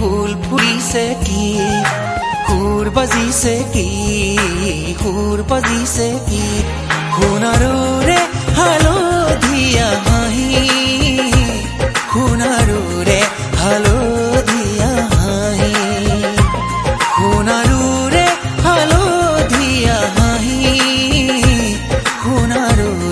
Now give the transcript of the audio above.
ফুল ফুলিছে কি সুৰ বাজিছে কি সুৰ বাজিছে কি সোণাৰুৰে হালধীয়া হাঁহি সোণাৰুৰে হালধীয়া হাঁহি সোণাৰুৰে হালধীয়া হাঁহি সোণাৰুৰে